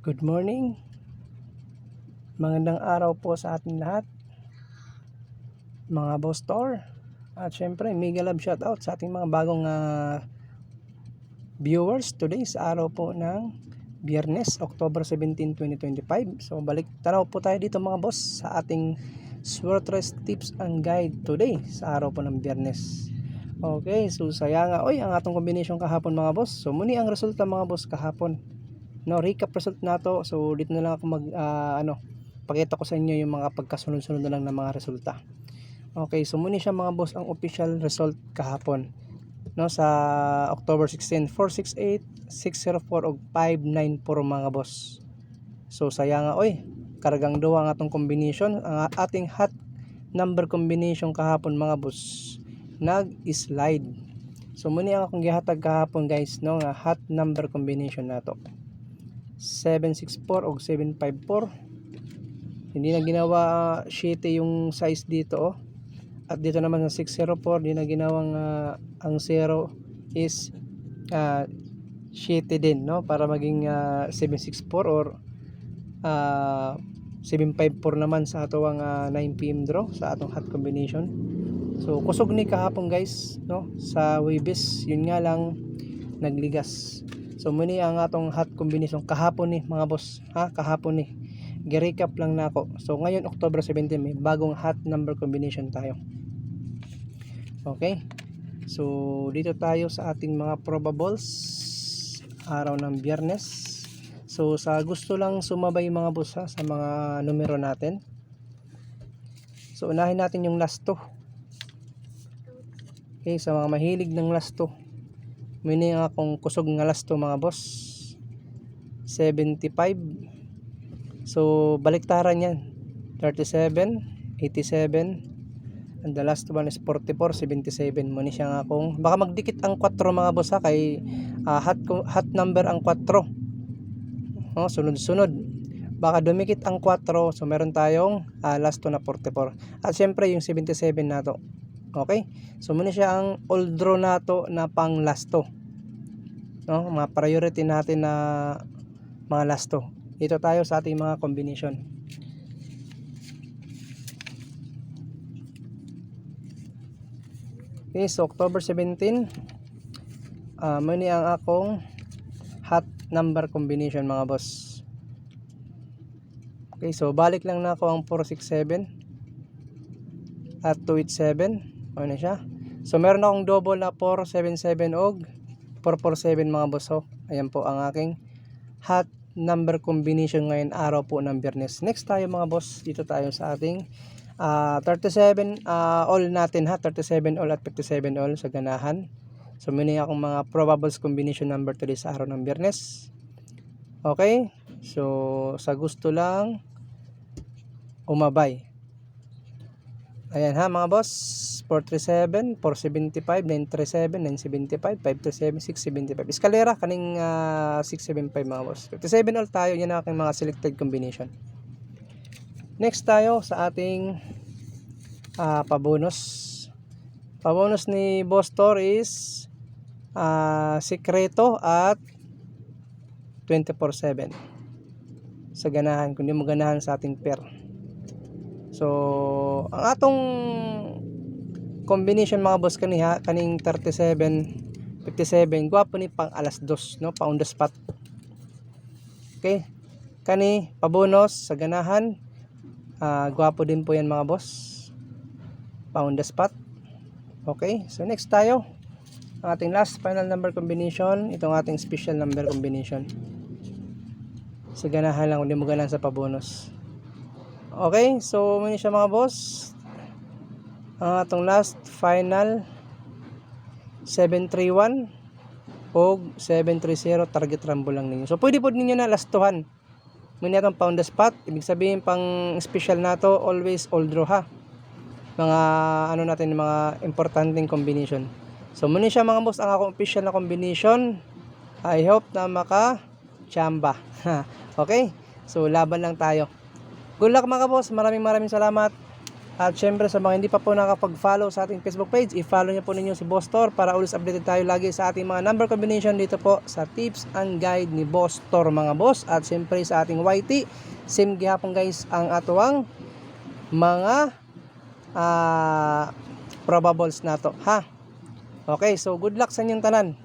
Good morning, magandang araw po sa ating lahat, mga boss store. At syempre, mega love shoutout sa ating mga bagong viewers today sa araw po ng Biyernes, October 17, 2025. So balik tanaw po tayo dito mga boss sa ating Swertres tips and guide today sa araw po ng Biyernes. Okay, so saya nga ang atong combination kahapon mga boss. So muni ang resulta mga boss kahapon. No, recap result na to. So dito na lang ako pakita ko sa inyo yung mga pagkasunod-sunod na lang ng mga resulta. Okay, so muna siya mga boss ang official result kahapon. No, sa October 16, 468, 604 ug 594 mga boss. So saya nga kargang duwa ang atong combination, ang ating hot number combination kahapon mga boss. Nag-slide. So muna ang akong gihatag kahapon guys, no, nga hot number combination nato. 764 o 754. Hindi na ginawa shitty yung size dito At dito naman sa 604 hindi na ginawang ang 0 is shitty din, no, para maging 764 or 754 naman sa atong 9 PM draw sa atong hot combination. So kusog ni kahapon guys, no, sa Webis, yun nga lang nagligas. So muni ang atong hot combination kahapon ni mga boss, kahapon ni gi-recap lang nako. So ngayon October 17 may bagong hot number combination tayo. Okay, so dito tayo sa ating mga probables araw ng Biyernes. So sa gusto lang sumabay mga boss sa mga numero natin, so unahin natin yung last 2. Okay, sa mga mahilig ng last 2, muni ang akong kusog nga last 2 mga boss, 75. So baliktaran yan, 37, 87, and the last one is 44, 77. Muni siya nga akong, baka magdikit ang 4 mga boss kay hot number ang 4, sunod-sunod, baka dumikit ang 4. So meron tayong last 2 na 44 at syempre yung 77 nato. Okay, so muna siya ang old draw nato na pang last 2, no, mga priority natin na mga last 2. Dito tayo sa ating mga combination. Okay, so October 17 muna ang akong hot number combination mga boss. Okay, so balik lang na ako ang 467 at 287. Ano siya? So meron akong double na 477 og 447 mga boss. Ayan po ang aking hot number combination ngayon araw po ng Biyernes. Next tayo mga boss, dito tayo sa ating 37 all natin 37 all at 57 all sa ganahan. So muna akong mga probables combination number today sa araw ng Biyernes. Okay, so sa gusto lang umabay. Ayan mga boss, 437, 475, 937, 975, 527, 675. Eskalera kaning 675 mga boss. 57 all tayo, yan ang aking mga selected combination. Next tayo sa ating pabonus. Pabonus ni Boss Tor is sikreto at 24/7 sa ganahan, kundi mo ganahan sa ating pair. So ang atong combination mga boss kaning 37 57 gwapo ni pang alas 2, no, pa on the spot. Okay, kani pabonus sa ganahan, gwapo din po yan mga boss, pa on the spot. Okay, so next tayo ang ating last final number combination, itong ating special number combination sa ganahan lang, hindi mo ganahan sa pabonus. Okay, so muna siya mga boss, ang atong last final 731 o 730 target rumble lang ninyo. So pwede po ninyo na last 2han muna itong pound the spot. Ibig sabihin pang special nato always all draw mga natin, mga importanteng combination. So muna siya mga boss ang akong official na combination. I hope na maka chamba. Okay, so laban lang tayo. Good luck mga boss, maraming salamat. At syempre sa mga hindi pa po nakapag-follow sa ating Facebook page, i-follow niyo po ninyo si Boss Tor para always updated tayo lagi sa ating mga number combination dito po sa tips and guide ni Boss Tor mga boss. At syempre sa ating YT, same gihapon guys ang atuang mga probables na to ha. Okay, so good luck sa inyong tanan.